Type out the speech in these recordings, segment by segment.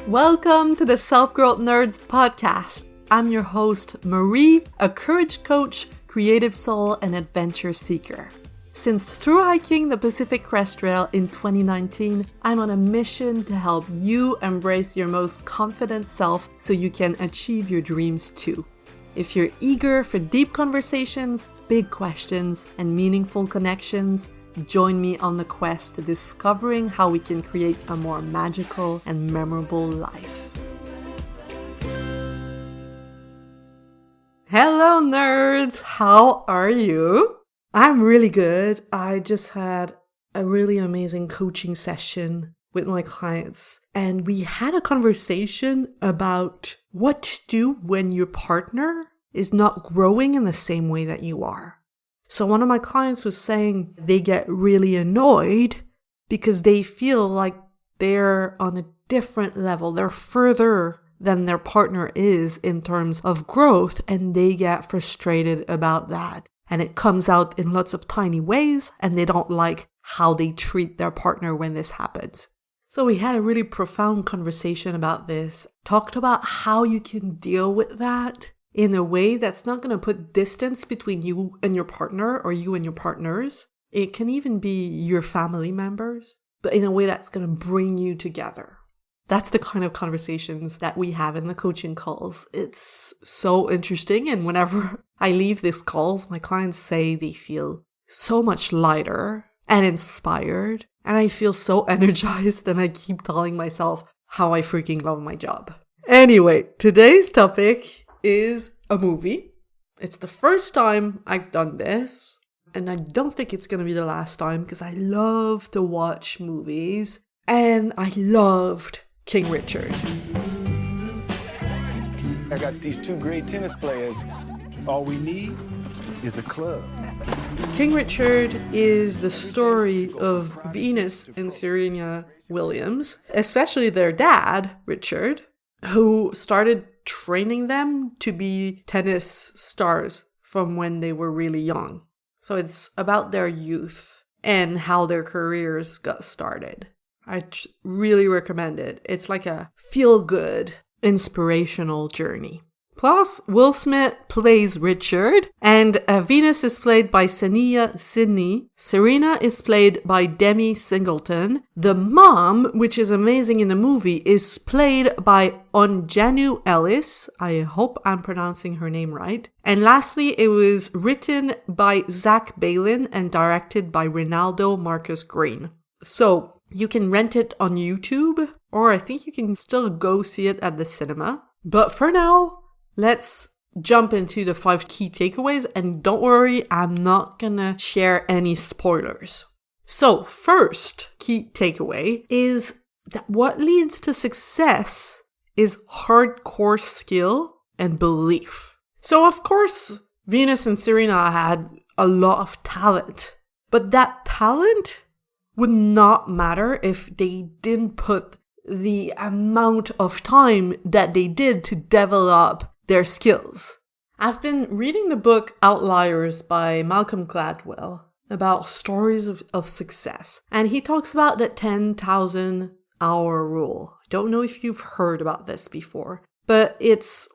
Welcome to the Self-Growth Nerds podcast. I'm your host, Marie, a courage coach, creative soul, and adventure seeker. Since through hiking the Pacific Crest Trail in 2019, I'm on a mission to help you embrace your most confident self so you can achieve your dreams too. If you're eager for deep conversations, big questions, and meaningful connections, join me on the quest to discovering how we can create a more magical and memorable life. Hello nerds, how are you? I'm really good. I just had a really amazing coaching session with my clients, and we had a conversation about what to do when your partner is not growing in the same way that you are. So one of my clients was saying they get really annoyed because they feel like they're on a different level. They're further than their partner is in terms of growth, and they get frustrated about that. And it comes out in lots of tiny ways, and they don't like how they treat their partner when this happens. So we had a really profound conversation about this, talked about how you can deal with that in a way that's not going to put distance between you and your partner or you and your partners. It can even be your family members, but in a way that's going to bring you together. That's the kind of conversations that we have in the coaching calls. It's so interesting. And whenever I leave these calls, my clients say they feel so much lighter and inspired. And I feel so energized, and I keep telling myself how I freaking love my job. Anyway, today's topic is a movie. It's the first time I've done this, and I don't think it's going to be the last time because I love to watch movies, and I loved King Richard. I got these two great tennis players. All we need is a club. King Richard is the story of Venus and Serena Williams, especially their dad, Richard, who started training them to be tennis stars from when they were really young. So it's about their youth and how their careers got started. I really recommend it. It's like a feel-good, inspirational journey. Plus, Will Smith plays Richard, and Venus is played by Sania Sidney. Serena is played by Demi Singleton. The mom, which is amazing in the movie, is played by Onjanu Ellis. I hope I'm pronouncing her name right. And lastly, it was written by Zach Balin and directed by Ronaldo Marcus Green. So you can rent it on YouTube, or I think you can still go see it at the cinema. But for now, let's jump into the 5 key takeaways, and don't worry, I'm not gonna share any spoilers. So, first key takeaway is that what leads to success is hardcore skill and belief. So, of course, Venus and Serena had a lot of talent, but that talent would not matter if they didn't put the amount of time that they did to develop their skills. I've been reading the book Outliers by Malcolm Gladwell about stories of success. And he talks about the 10,000 hour rule. I don't know if you've heard about this before, but it's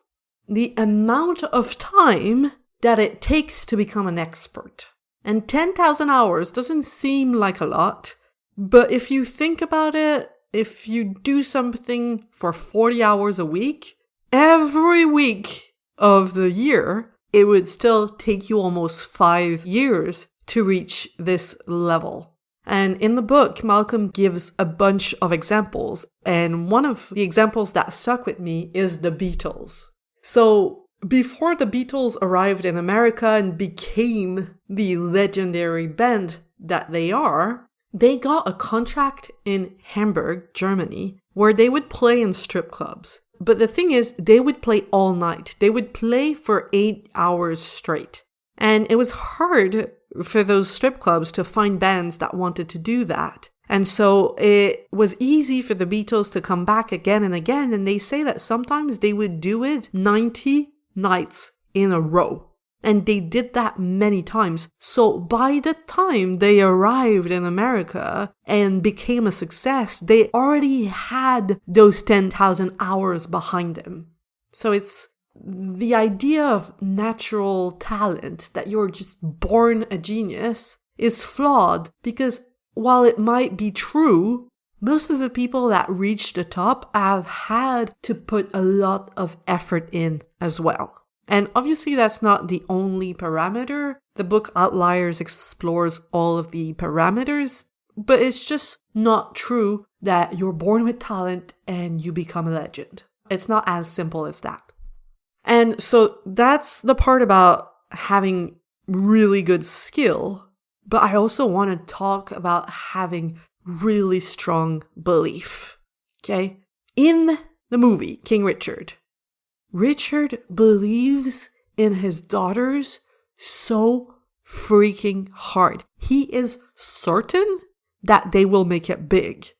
the amount of time that it takes to become an expert. And 10,000 hours doesn't seem like a lot, but if you think about it, if you do something for 40 hours a week, every week of the year, it would still take you almost 5 years to reach this level. And in the book, Malcolm gives a bunch of examples. And one of the examples that stuck with me is the Beatles. So before the Beatles arrived in America and became the legendary band that they are, they got a contract in Hamburg, Germany, where they would play in strip clubs. But the thing is, they would play all night. They would play for 8 hours straight. And it was hard for those strip clubs to find bands that wanted to do that. And so it was easy for the Beatles to come back again and again. And they say that sometimes they would do it 90 nights in a row. And they did that many times. So by the time they arrived in America and became a success, they already had those 10,000 hours behind them. So it's the idea of natural talent, that you're just born a genius, is flawed because while it might be true, most of the people that reach the top have had to put a lot of effort in as well. And obviously that's not the only parameter. The book Outliers explores all of the parameters, but it's just not true that you're born with talent and you become a legend. It's not as simple as that. And so that's the part about having really good skill. But I also want to talk about having really strong belief. Okay? In the movie King Richard, Richard believes in his daughters so freaking hard. He is certain that they will make it big.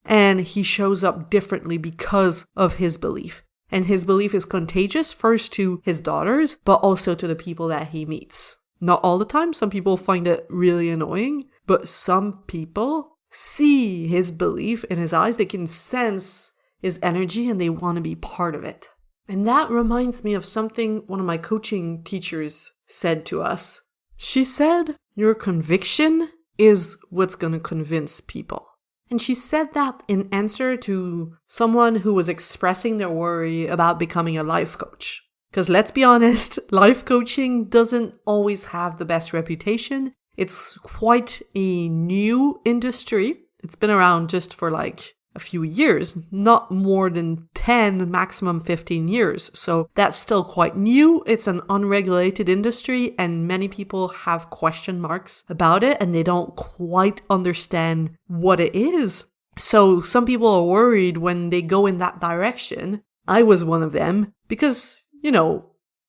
And he shows up differently because of his belief. And his belief is contagious, first to his daughters, but also to the people that he meets. Not all the time. Some people find it really annoying, but some people see his belief in his eyes. They can sense his energy and they want to be part of it. And that reminds me of something one of my coaching teachers said to us. She said, your conviction is what's going to convince people. And she said that in answer to someone who was expressing their worry about becoming a life coach. Because let's be honest, life coaching doesn't always have the best reputation. It's quite a new industry. It's been around just for like a few years, not more than 10, maximum 15 years. So that's still quite new. It's an unregulated industry and many people have question marks about it and they don't quite understand what it is. So some people are worried when they go in that direction. I was one of them because,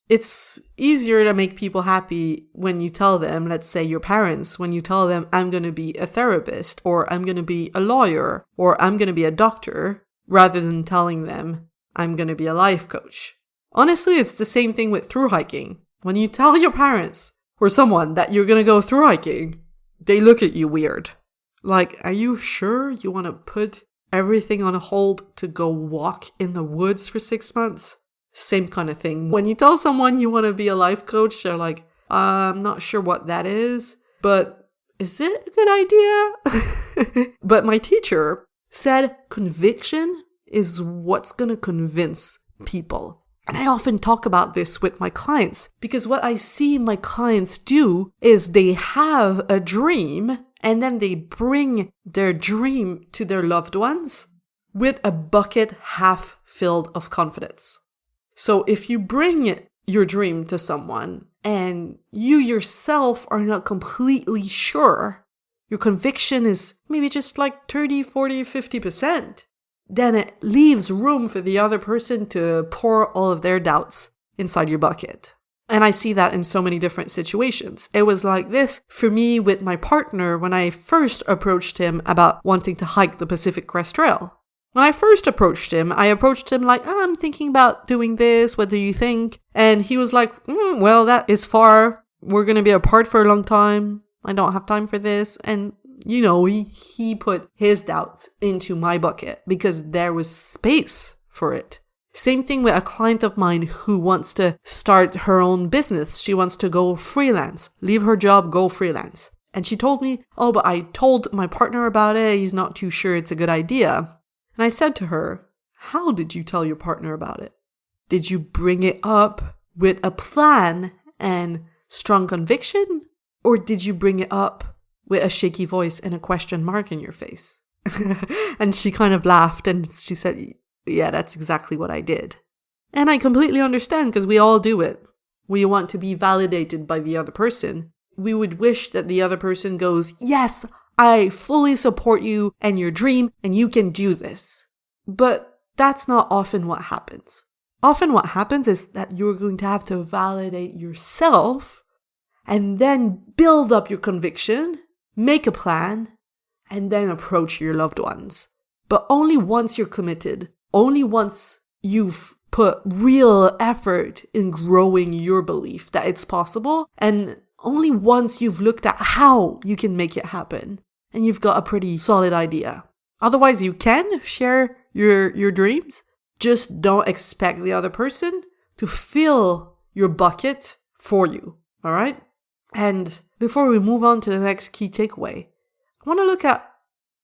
it's easier to make people happy when you tell them, let's say your parents, when you tell them, I'm going to be a therapist, or I'm going to be a lawyer, or I'm going to be a doctor, rather than telling them, I'm going to be a life coach. Honestly, it's the same thing with thru hiking. When you tell your parents or someone that you're going to go thru hiking, they look at you weird. Like, are you sure you want to put everything on hold to go walk in the woods for 6 months? Same kind of thing. When you tell someone you want to be a life coach, they're like, I'm not sure what that is, but is it a good idea? But my teacher said conviction is what's going to convince people. And I often talk about this with my clients because what I see my clients do is they have a dream and then they bring their dream to their loved ones with a bucket half filled of confidence. So if you bring your dream to someone and you yourself are not completely sure, your conviction is maybe just like 30, 40, 50%, then it leaves room for the other person to pour all of their doubts inside your bucket. And I see that in so many different situations. It was like this for me with my partner when I first approached him about wanting to hike the Pacific Crest Trail. When I first approached him, like, I'm thinking about doing this. What do you think? And he was like, well, that is far. We're going to be apart for a long time. I don't have time for this. And, he put his doubts into my bucket because there was space for it. Same thing with a client of mine who wants to start her own business. She wants to go freelance, leave her job, go freelance. And she told me, but I told my partner about it. He's not too sure it's a good idea. And I said to her, how did you tell your partner about it? Did you bring it up with a plan and strong conviction? Or did you bring it up with a shaky voice and a question mark in your face? And she kind of laughed and she said, yeah, that's exactly what I did. And I completely understand because we all do it. We want to be validated by the other person. We would wish that the other person goes, yes, I fully support you and your dream and you can do this. But that's not often what happens. Often what happens is that you're going to have to validate yourself and then build up your conviction, make a plan, and then approach your loved ones. But only once you're committed, only once you've put real effort in growing your belief that it's possible, and only once you've looked at how you can make it happen, and you've got a pretty solid idea. Otherwise, you can share your dreams. Just don't expect the other person to fill your bucket for you, all right? And before we move on to the next key takeaway, I want to look at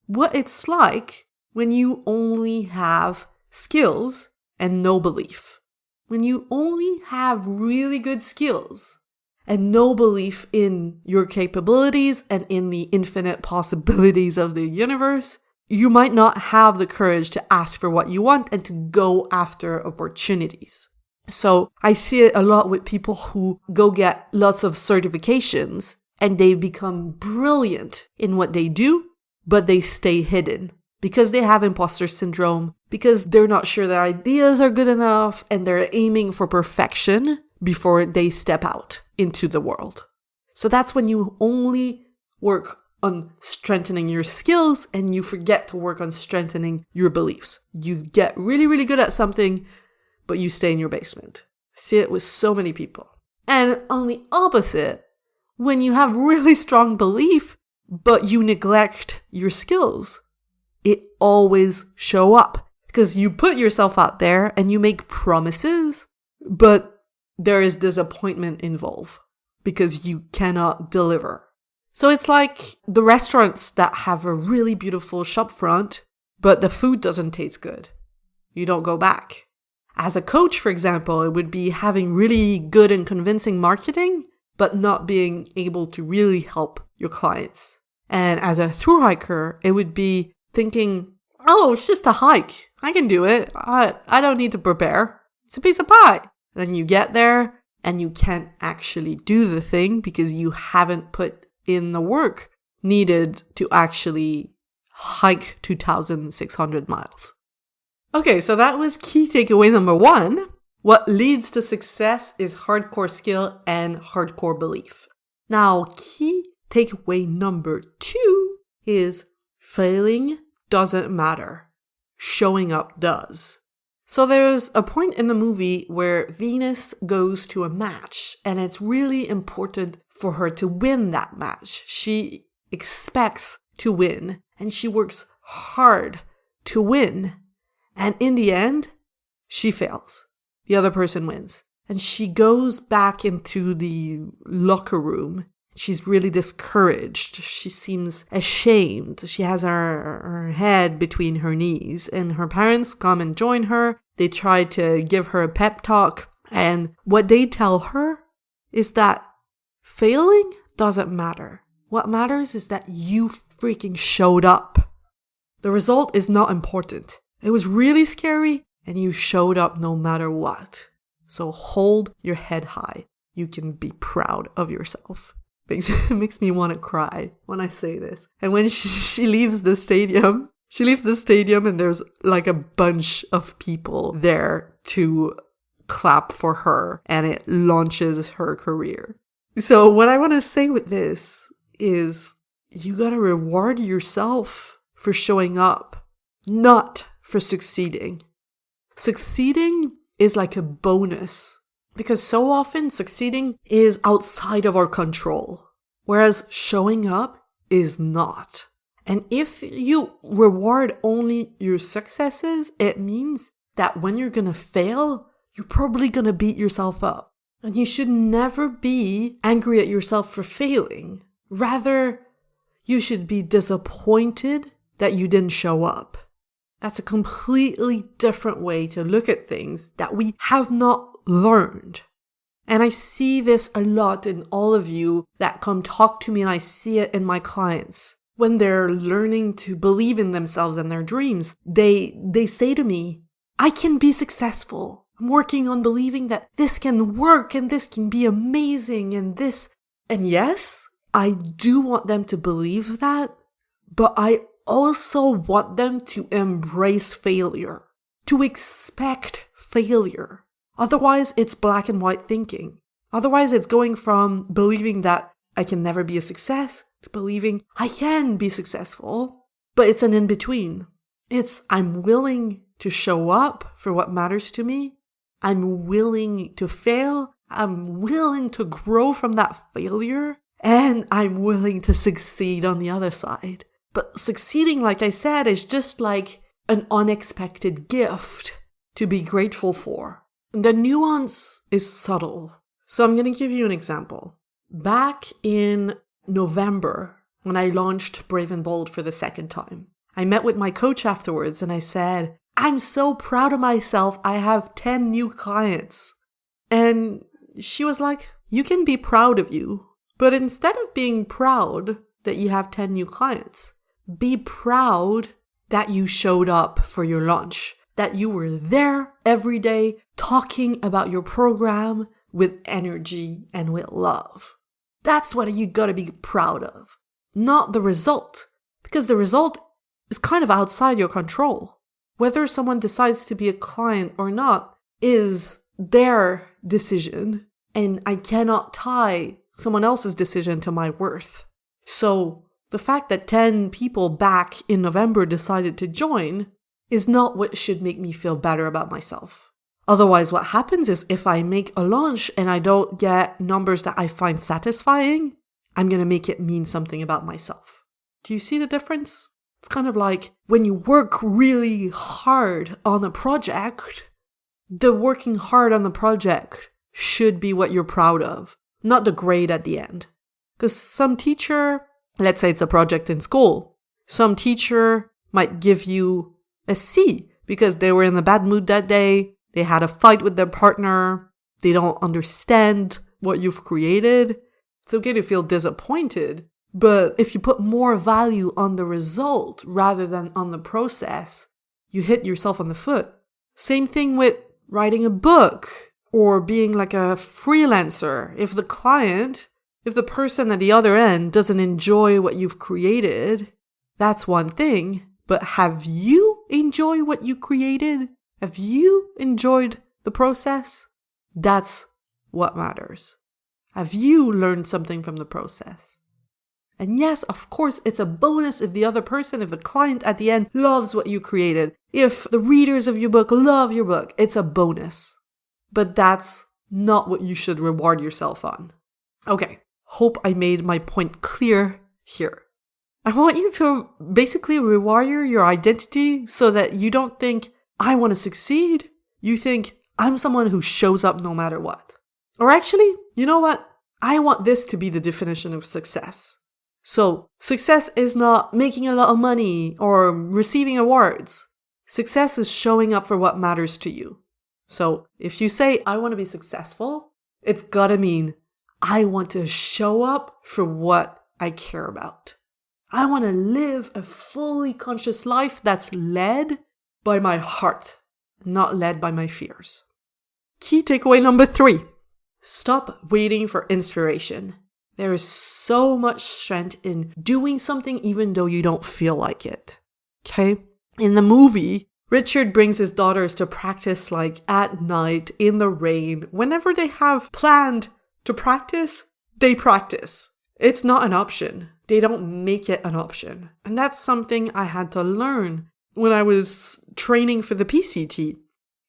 what it's like when you only have skills and no belief. When you only have really good skills and no belief in your capabilities and in the infinite possibilities of the universe, you might not have the courage to ask for what you want and to go after opportunities. So I see it a lot with people who go get lots of certifications and they become brilliant in what they do, but they stay hidden because they have imposter syndrome, because they're not sure their ideas are good enough, and they're aiming for perfection before they step out into the world. So that's when you only work on strengthening your skills and you forget to work on strengthening your beliefs. You get really, really good at something, but you stay in your basement. I see it with so many people. And on the opposite, when you have really strong belief, but you neglect your skills, it always show up because you put yourself out there and you make promises, but there is disappointment involved because you cannot deliver. So it's like the restaurants that have a really beautiful shop front, but the food doesn't taste good. You don't go back. As a coach, for example, it would be having really good and convincing marketing, but not being able to really help your clients. And as a thru hiker, it would be thinking, oh, it's just a hike. I can do it. I don't need to prepare. It's a piece of pie. Then you get there and you can't actually do the thing because you haven't put in the work needed to actually hike 2,600 miles. Okay, so that was key takeaway number 1. What leads to success is hardcore skill and hardcore belief. Now, key takeaway number 2 is failing doesn't matter. Showing up does. So there's a point in the movie where Venus goes to a match, and it's really important for her to win that match. She expects to win, and she works hard to win. And in the end, she fails. The other person wins. And she goes back into the locker room. She's really discouraged. She seems ashamed. She has her head between her knees. And her parents come and join her. They try to give her a pep talk. And what they tell her is that failing doesn't matter. What matters is that you freaking showed up. The result is not important. It was really scary, and you showed up no matter what. So hold your head high. You can be proud of yourself. It makes me want to cry when I say this. And when she leaves the stadium, and there's like a bunch of people there to clap for her, and it launches her career. So what I want to say with this is you got to reward yourself for showing up, not for succeeding. Succeeding is like a bonus because so often succeeding is outside of our control, whereas showing up is not. And if you reward only your successes, it means that when you're going to fail, you're probably going to beat yourself up. And you should never be angry at yourself for failing. Rather, you should be disappointed that you didn't show up. That's a completely different way to look at things that we have not learned. And I see this a lot in all of you that come talk to me, and I see it in my clients. When they're learning to believe in themselves and their dreams, they say to me, I can be successful. I'm working on believing that this can work and this can be amazing and this. And yes, I do want them to believe that, but I also want them to embrace failure, to expect failure. Otherwise, it's black and white thinking. Otherwise, it's going from believing that I can never be a success to believing I can be successful. But it's an in-between. It's I'm willing to show up for what matters to me, I'm willing to fail. I'm willing to grow from that failure. And I'm willing to succeed on the other side. But succeeding, like I said, is just like an unexpected gift to be grateful for. The nuance is subtle. So I'm going to give you an example. Back in November, when I launched Brave and Bold for the second time, I met with my coach afterwards and I said, I'm so proud of myself. I have 10 new clients. And she was like, you can be proud of you. But instead of being proud that you have 10 new clients, be proud that you showed up for your launch, that you were there every day talking about your program with energy and with love. That's what you gotta be proud of, not the result, because the result is kind of outside your control. Whether someone decides to be a client or not is their decision, and I cannot tie someone else's decision to my worth. So the fact that 10 people back in November decided to join is not what should make me feel better about myself. Otherwise, what happens is if I make a launch and I don't get numbers that I find satisfying, I'm going to make it mean something about myself. Do you see the difference? It's kind of like when you work really hard on a project, the working hard on the project should be what you're proud of, not the grade at the end. Because some teacher, let's say it's a project in school, some teacher might give you a C because they were in a bad mood that day, they had a fight with their partner, they don't understand what you've created. It's okay to feel disappointed, but if you put more value on the result rather than on the process, you hit yourself on the foot. Same thing with writing a book or being like a freelancer. If the person at the other end doesn't enjoy what you've created, that's one thing. But have you enjoyed what you created? Have you enjoyed the process? That's what matters. Have you learned something from the process? And yes, of course, it's a bonus if the other person, if the client at the end loves what you created. If the readers of your book love your book, it's a bonus. But that's not what you should reward yourself on. Okay, hope I made my point clear here. I want you to basically rewire your identity so that you don't think, I want to succeed. You think, I'm someone who shows up no matter what. Or actually, you know what? I want this to be the definition of success. So, success is not making a lot of money or receiving awards. Success is showing up for what matters to you. So, if you say, I want to be successful, it's gotta mean, I want to show up for what I care about. I want to live a fully conscious life that's led by my heart, not led by my fears. Key takeaway number 3. Stop waiting for inspiration. There is so much strength in doing something even though you don't feel like it. Okay? In the movie, Richard brings his daughters to practice like at night, in the rain. Whenever they have planned to practice, they practice. It's not an option. They don't make it an option. And that's something I had to learn when I was training for the PCT.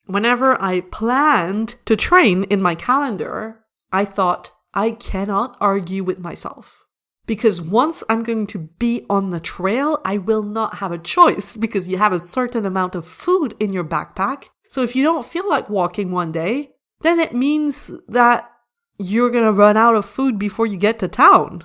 Whenever I planned to train in my calendar, I thought, I cannot argue with myself. Because once I'm going to be on the trail, I will not have a choice because you have a certain amount of food in your backpack. So if you don't feel like walking one day, then it means that you're going to run out of food before you get to town.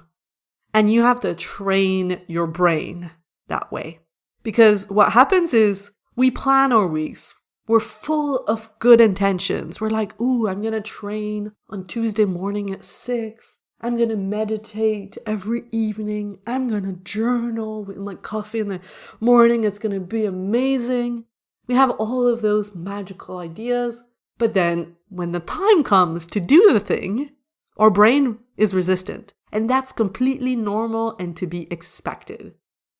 And you have to train your brain that way. Because what happens is we plan our weeks. We're full of good intentions. We're like, ooh, I'm going to train on Tuesday morning at 6. I'm going to meditate every evening. I'm going to journal with like coffee in the morning. It's going to be amazing. We have all of those magical ideas. But then when the time comes to do the thing, our brain is resistant. And that's completely normal and to be expected.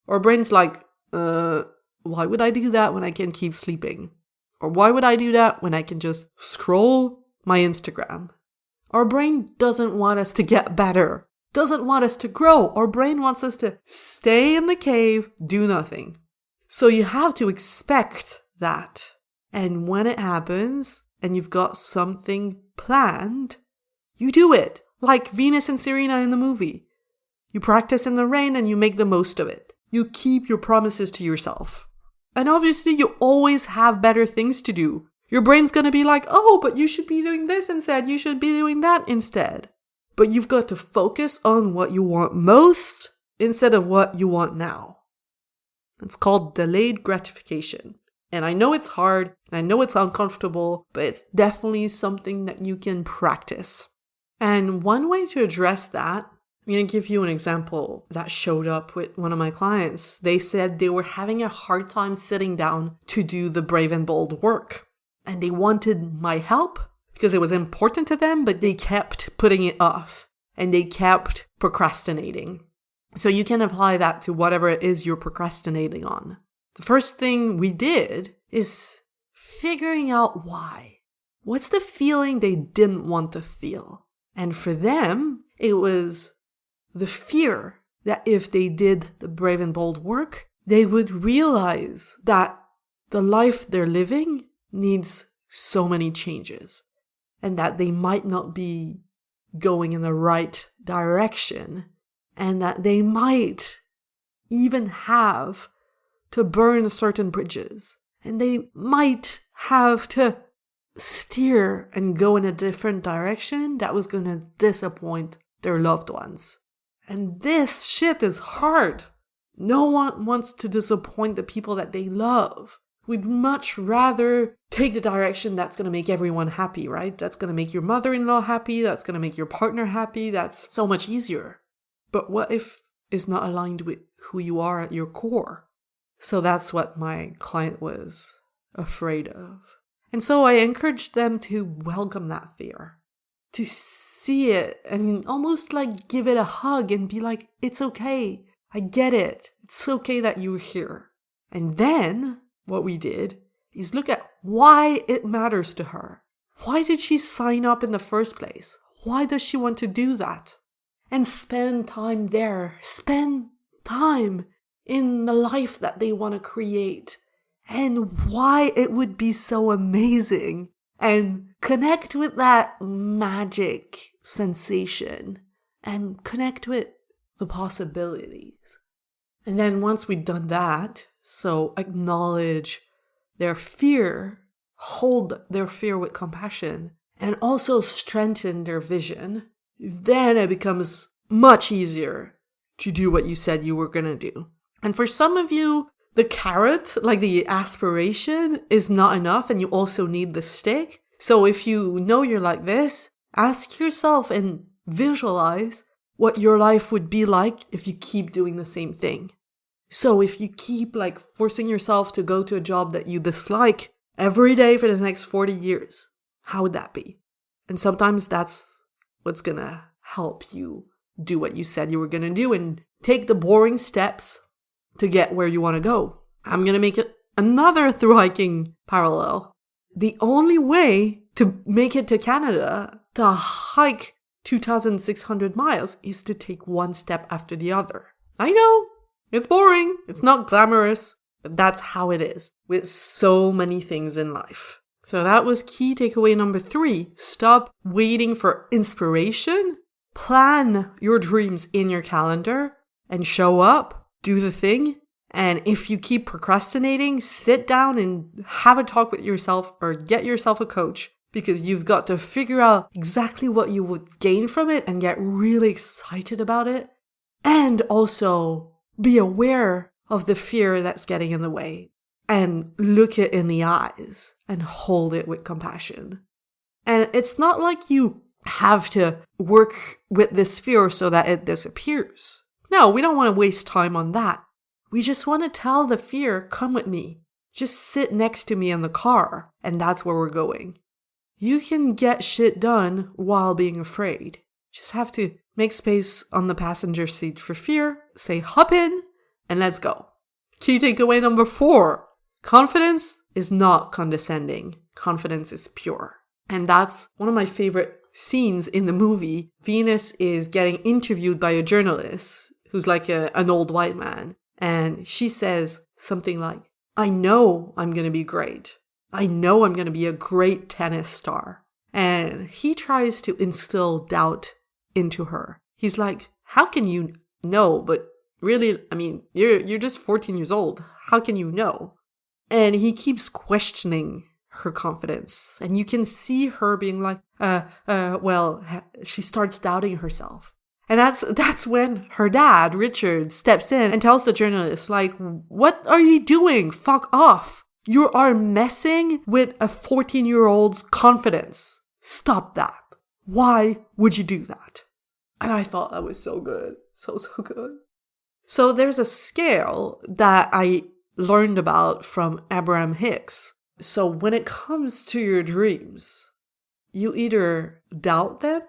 Our brain's like, why would I do that when I can keep sleeping? Or why would I do that when I can just scroll my Instagram? Our brain doesn't want us to get better, doesn't want us to grow. Our brain wants us to stay in the cave, do nothing. So you have to expect that. And when it happens, and you've got something planned, you do it. Like Venus and Serena in the movie. You practice in the rain and you make the most of it. You keep your promises to yourself. And obviously you always have better things to do. Your brain's going to be like, oh, but you should be doing this instead. You should be doing that instead. But you've got to focus on what you want most instead of what you want now. It's called delayed gratification. And I know it's hard, and I know it's uncomfortable, but it's definitely something that you can practice. And one way to address that, I'm going to give you an example that showed up with one of my clients. They said they were having a hard time sitting down to do the brave and bold work. And they wanted my help because it was important to them, but they kept putting it off and they kept procrastinating. So you can apply that to whatever it is you're procrastinating on. The first thing we did is figuring out why. What's the feeling they didn't want to feel? And for them, it was the fear that if they did the brave and bold work, they would realize that the life they're living needs so many changes and that they might not be going in the right direction and that they might even have to burn certain bridges and they might have to steer and go in a different direction that was going to disappoint their loved ones. And this shit is hard. No one wants to disappoint the people that they love. We'd much rather take the direction that's going to make everyone happy, right? That's going to make your mother-in-law happy. That's going to make your partner happy. That's so much easier. But what if it's not aligned with who you are at your core? So that's what my client was afraid of. And so I encouraged them to welcome that fear, to see it and almost like give it a hug and be like, it's okay. I get it. It's okay that you're here. And then what we did is look at why it matters to her. Why did she sign up in the first place? Why does she want to do that? And spend time there. Spend time in the life that they want to create. And why it would be so amazing. And connect with that magic sensation. And connect with the possibilities. And then once we've done that, so acknowledge their fear, hold their fear with compassion, and also strengthen their vision, then it becomes much easier to do what you said you were going to do. And for some of you, the carrot, like the aspiration, is not enough and you also need the stick. So if you know you're like this, ask yourself and visualize what your life would be like if you keep doing the same thing. So if you keep like forcing yourself to go to a job that you dislike every day for the next 40 years, how would that be? And sometimes that's what's going to help you do what you said you were going to do and take the boring steps to get where you want to go. I'm going to make it another through hiking parallel. The only way to make it to Canada, to hike 2,600 miles, is to take one step after the other. I know. It's boring. It's not glamorous, but that's how it is with so many things in life. So that was key takeaway number 3. Stop waiting for inspiration. Plan your dreams in your calendar and show up, do the thing. And if you keep procrastinating, sit down and have a talk with yourself or get yourself a coach because you've got to figure out exactly what you would gain from it and get really excited about it. And also be aware of the fear that's getting in the way and look it in the eyes and hold it with compassion. And it's not like you have to work with this fear so that it disappears. No, we don't want to waste time on that. We just want to tell the fear, come with me. Just sit next to me in the car, and that's where we're going. You can get shit done while being afraid. Just have to make space on the passenger seat for fear, say hop in, and let's go. Key takeaway number 4. Confidence is not condescending. Confidence is pure. And that's one of my favorite scenes in the movie. Venus is getting interviewed by a journalist who's like an old white man. And she says something like, I know I'm going to be great. I know I'm going to be a great tennis star. And he tries to instill doubt into her. He's like, how can you know? But really, I mean, you're just 14 years old. How can you know? And he keeps questioning her confidence. And you can see her being like, she starts doubting herself. And that's when her dad, Richard, steps in and tells the journalist, like, what are you doing? Fuck off. You are messing with a 14-year-old's confidence. Stop that. Why would you do that? And I thought that was so good. So good. So there's a scale that I learned about from Abraham Hicks. So when it comes to your dreams, you either doubt them,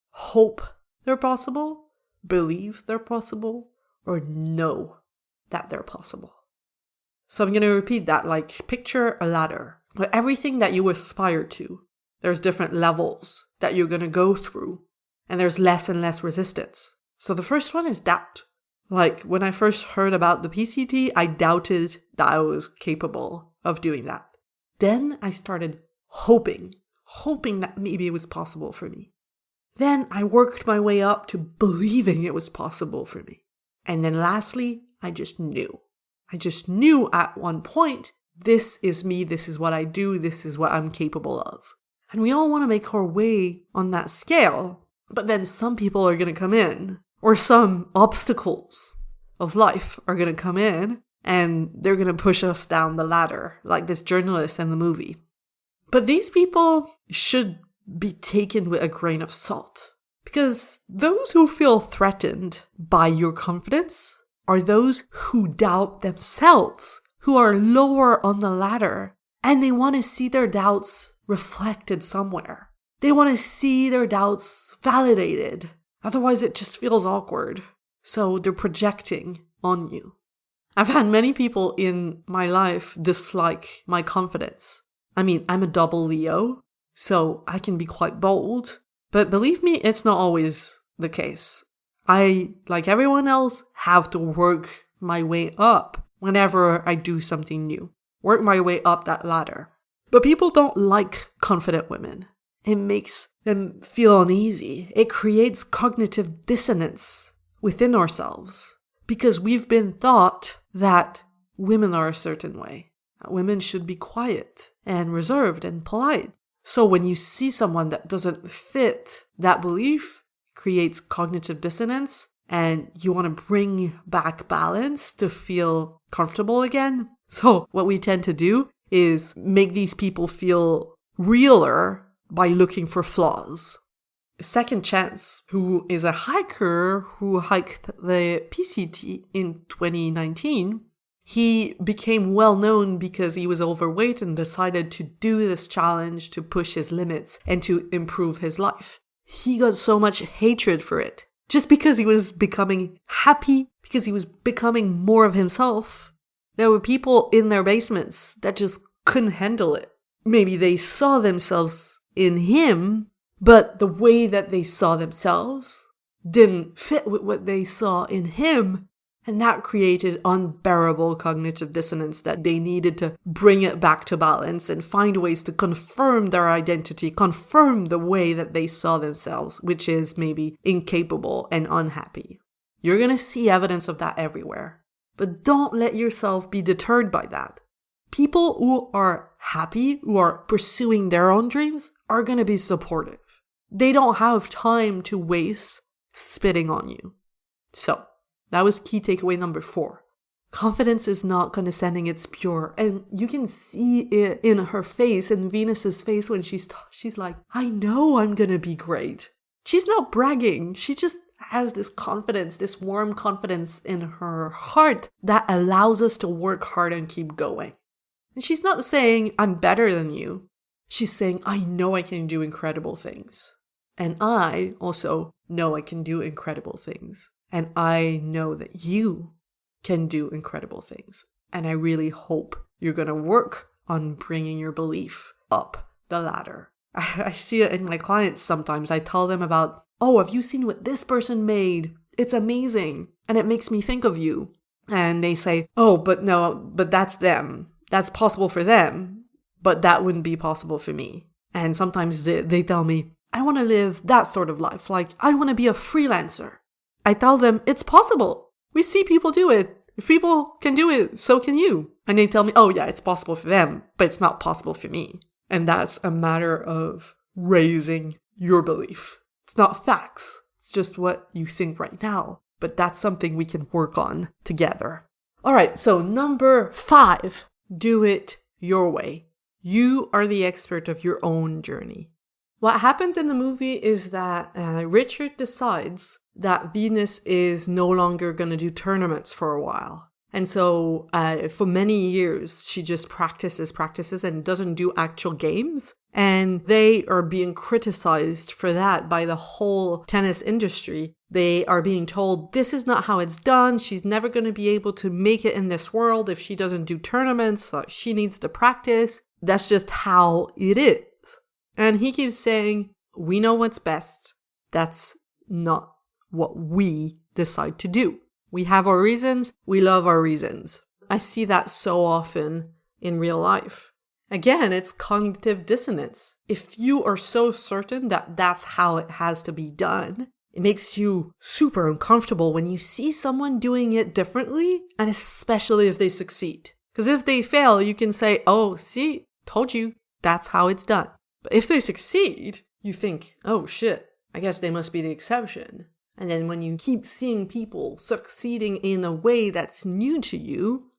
hope they're possible, believe they're possible, or know that they're possible. So I'm going to repeat that, like picture a ladder where everything that you aspire to, there's different levels that you're going to go through, and there's less and less resistance. So the first one is doubt. Like when I first heard about the PCT, I doubted that I was capable of doing that. Then I started hoping that maybe it was possible for me. Then I worked my way up to believing it was possible for me. And then lastly, I just knew. I just knew at one point, this is me, this is what I do, this is what I'm capable of. And we all want to make our way on that scale, but then some people are going to come in, or some obstacles of life are going to come in, and they're going to push us down the ladder, like this journalist in the movie. But these people should be taken with a grain of salt, because those who feel threatened by your confidence are those who doubt themselves, who are lower on the ladder, and they want to see their doubts reflected somewhere. They want to see their doubts validated. Otherwise, it just feels awkward. So they're projecting on you. I've had many people in my life dislike my confidence. I mean, I'm a double Leo, so I can be quite bold. But believe me, it's not always the case. I, like everyone else, have to work my way up whenever I do something new. Work my way up that ladder. But people don't like confident women. It makes them feel uneasy. It creates cognitive dissonance within ourselves because we've been taught that women are a certain way. Women should be quiet and reserved and polite. So when you see someone that doesn't fit that belief, creates cognitive dissonance, and you want to bring back balance to feel comfortable again. So what we tend to do is make these people feel realer by looking for flaws. Second Chance, who is a hiker who hiked the PCT in 2019, he became well known because he was overweight and decided to do this challenge to push his limits and to improve his life. He got so much hatred for it just because he was becoming happy, because he was becoming more of himself. There were people in their basements that just couldn't handle it. Maybe they saw themselves in him, but the way that they saw themselves didn't fit with what they saw in him. And that created unbearable cognitive dissonance that they needed to bring it back to balance and find ways to confirm their identity, confirm the way that they saw themselves, which is maybe incapable and unhappy. You're going to see evidence of that everywhere. But don't let yourself be deterred by that. People who are happy, who are pursuing their own dreams, are going to be supportive. They don't have time to waste spitting on you. So, that was key takeaway number 4. Confidence is not condescending, it's pure. And you can see it in her face, in Venus's face when she's like, I know I'm going to be great. She's not bragging. She just has this confidence, this warm confidence in her heart that allows us to work hard and keep going. And she's not saying, I'm better than you. She's saying, I know I can do incredible things. And I also know I can do incredible things. And I know that you can do incredible things. And I really hope you're going to work on bringing your belief up the ladder. I see it in my clients sometimes. I tell them about, oh, have you seen what this person made? It's amazing. And it makes me think of you. And they say, oh, but no, but that's them. That's possible for them. but that wouldn't be possible for me. And sometimes they tell me, I want to live that sort of life. Like, I want to be a freelancer. I tell them, it's possible. We see people do it. If people can do it, so can you. And they tell me, oh yeah, it's possible for them, but it's not possible for me. And that's a matter of raising your belief. It's not facts. It's just what you think right now. But that's something we can work on together. All right, so number 5, do it your way. You are the expert of your own journey. What happens in the movie is that Richard decides that Venus is no longer going to do tournaments for a while. And so for many years, she just practices and doesn't do actual games. And they are being criticized for that by the whole tennis industry. They are being told, this is not how it's done. She's never going to be able to make it in this world if she doesn't do tournaments. She needs to practice. That's just how it is. And he keeps saying, we know what's best. That's not what we decide to do. We have our reasons. We love our reasons. I see that so often in real life. Again, it's cognitive dissonance. If you are so certain that that's how it has to be done, it makes you super uncomfortable when you see someone doing it differently, and especially if they succeed. Because if they fail, you can say, oh, see, told you, that's how it's done. But if they succeed, you think, oh shit, I guess they must be the exception. And then when you keep seeing people succeeding in a way that's new to you,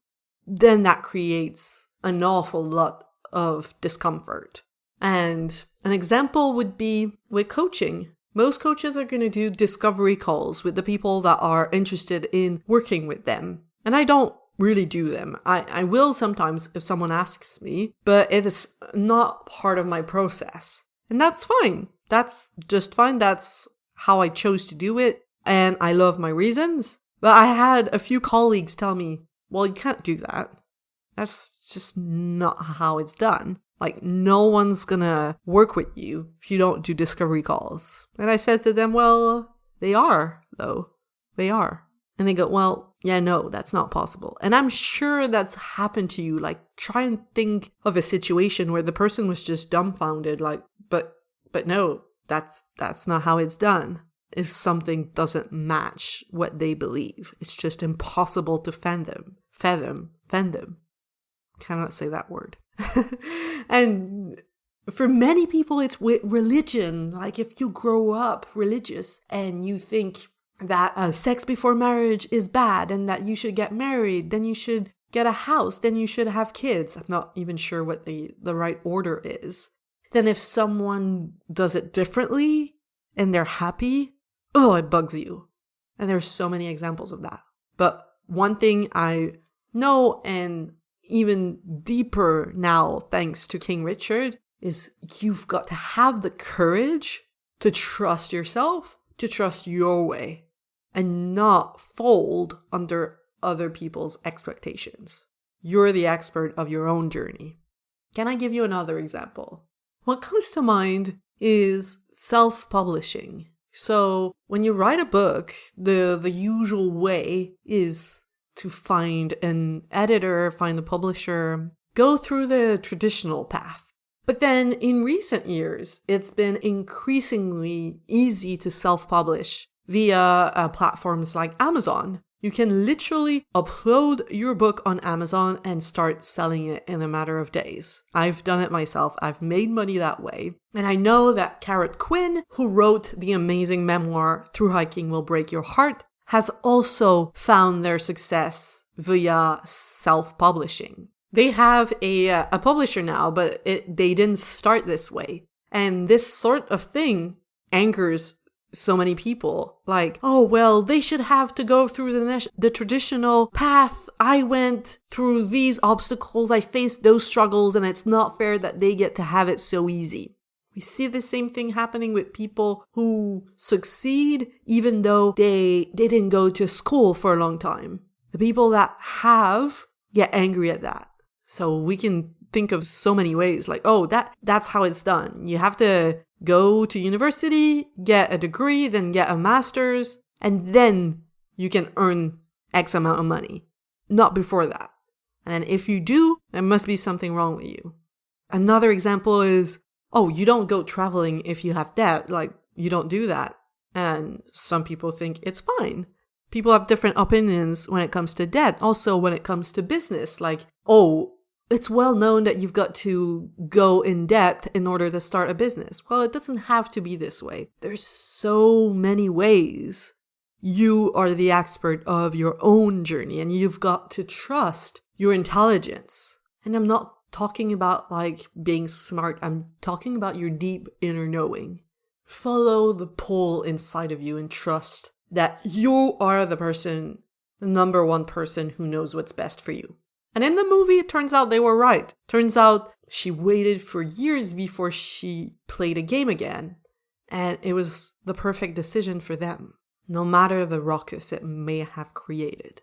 then that creates an awful lot of discomfort. And an example would be with coaching. Most coaches are going to do discovery calls with the people that are interested in working with them. And I don't really do them. I will sometimes if someone asks me, but it is not part of my process. And that's fine. That's just fine. That's how I chose to do it. And I love my reasons. But I had a few colleagues tell me, well, you can't do that. That's just not how it's done. Like, no one's gonna work with you if you don't do discovery calls. And I said to them, well, they are, though. They are. And they go, well, yeah, no, that's not possible. And I'm sure that's happened to you. Like, try and think of a situation where the person was just dumbfounded, like, but no, that's not how it's done. If something doesn't match what they believe, it's just impossible to fend them. Cannot say that word. And for many people, it's with religion. Like, if you grow up religious and you think that sex before marriage is bad and that you should get married, then you should get a house, then you should have kids. I'm not even sure what the right order is. Then if someone does it differently and they're happy, oh, it bugs you. And there's so many examples of that. But one thing I know, and even deeper now thanks to King Richard, is you've got to have the courage to trust yourself, to trust your way, and not fold under other people's expectations. You're the expert of your own journey. Can I give you another example? What comes to mind is self-publishing. So when you write a book, the usual way is to find an editor, find a publisher, go through the traditional path. But then in recent years, it's been increasingly easy to self-publish via platforms like Amazon. You can literally upload your book on Amazon and start selling it in a matter of days. I've done it myself. I've made money that way. And I know that Carrot Quinn, who wrote the amazing memoir Through Hiking Will Break Your Heart, has also found their success via self-publishing. They have a publisher now, but they didn't start this way. And this sort of thing angers so many people. Like, oh, well, they should have to go through the traditional path. I went through these obstacles. I faced those struggles, and it's not fair that they get to have it so easy. We see the same thing happening with people who succeed even though they didn't go to school for a long time. The people that have get angry at that. So we can think of so many ways like, oh, that's how it's done. You have to go to university, get a degree, then get a master's, and then you can earn X amount of money. Not before that. And if you do, there must be something wrong with you. Another example is, oh, you don't go traveling if you have debt. Like, you don't do that. And some people think it's fine. People have different opinions when it comes to debt. Also, when it comes to business, like, oh, it's well known that you've got to go in debt in order to start a business. Well, it doesn't have to be this way. There's so many ways. You are the expert of your own journey, and you've got to trust your intelligence. And I'm not talking about like being smart. I'm talking about your deep inner knowing. Follow the pull inside of you and trust that you are the number one person who knows what's best for you. And in the movie, it turns out they were right. Turns out she waited for years before she played a game again. And it was the perfect decision for them, no matter the ruckus it may have created.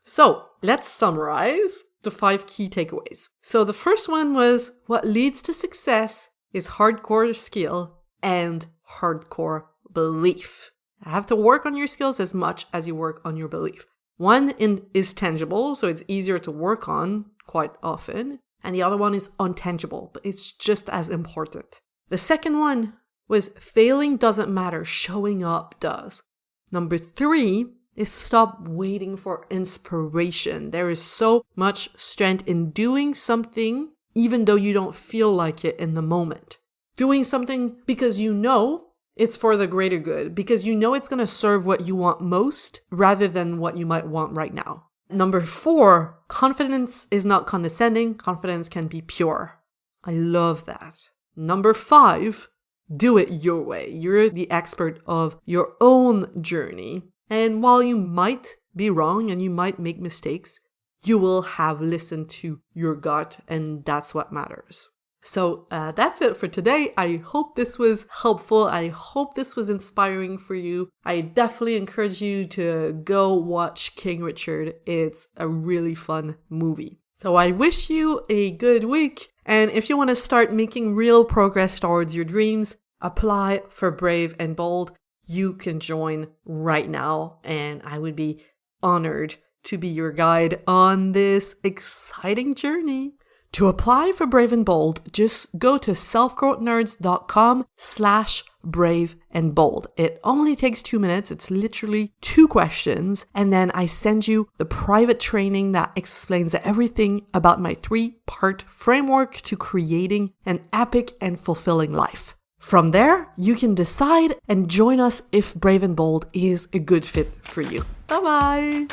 So let's summarize the 5 key takeaways. So the first one was, what leads to success is hardcore skill and hardcore belief. You have to work on your skills as much as you work on your belief. One is tangible, so it's easier to work on quite often. And the other one is untangible, but it's just as important. The second one was failing doesn't matter, showing up does. Number 3 is stop waiting for inspiration. There is so much strength in doing something even though you don't feel like it in the moment. Doing something because you know it's for the greater good, because you know it's going to serve what you want most rather than what you might want right now. Number 4, confidence is not condescending. Confidence can be pure. I love that. Number 5, do it your way. You're the expert of your own journey. And while you might be wrong and you might make mistakes, you will have listened to your gut, and that's what matters. So that's it for today. I hope this was helpful. I hope this was inspiring for you. I definitely encourage you to go watch King Richard. It's a really fun movie. So I wish you a good week. And if you want to start making real progress towards your dreams, apply for Brave and Bold. You can join right now, and I would be honored to be your guide on this exciting journey. To apply for Brave and Bold, just go to selfgrowthnerds.com/brave and bold. It only takes 2 minutes. It's literally 2 questions. And then I send you the private training that explains everything about my 3-part framework to creating an epic and fulfilling life. From there, you can decide and join us if Brave and Bold is a good fit for you. Bye-bye.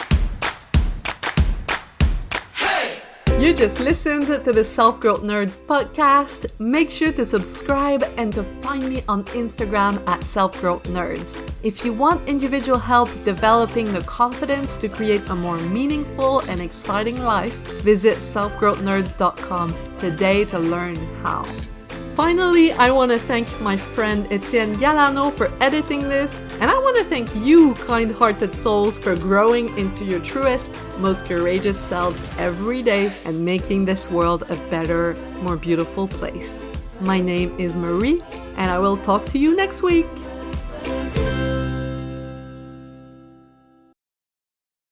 You just listened to the Self-Growth Nerds podcast. Make sure to subscribe and to find me on Instagram at Self-Growth Nerds. If you want individual help developing the confidence to create a more meaningful and exciting life, visit selfgrowthnerds.com today to learn how. Finally, I want to thank my friend Etienne Galano for editing this, and I want to thank you, kind-hearted souls, for growing into your truest, most courageous selves every day and making this world a better, more beautiful place. My name is Marie, and I will talk to you next week.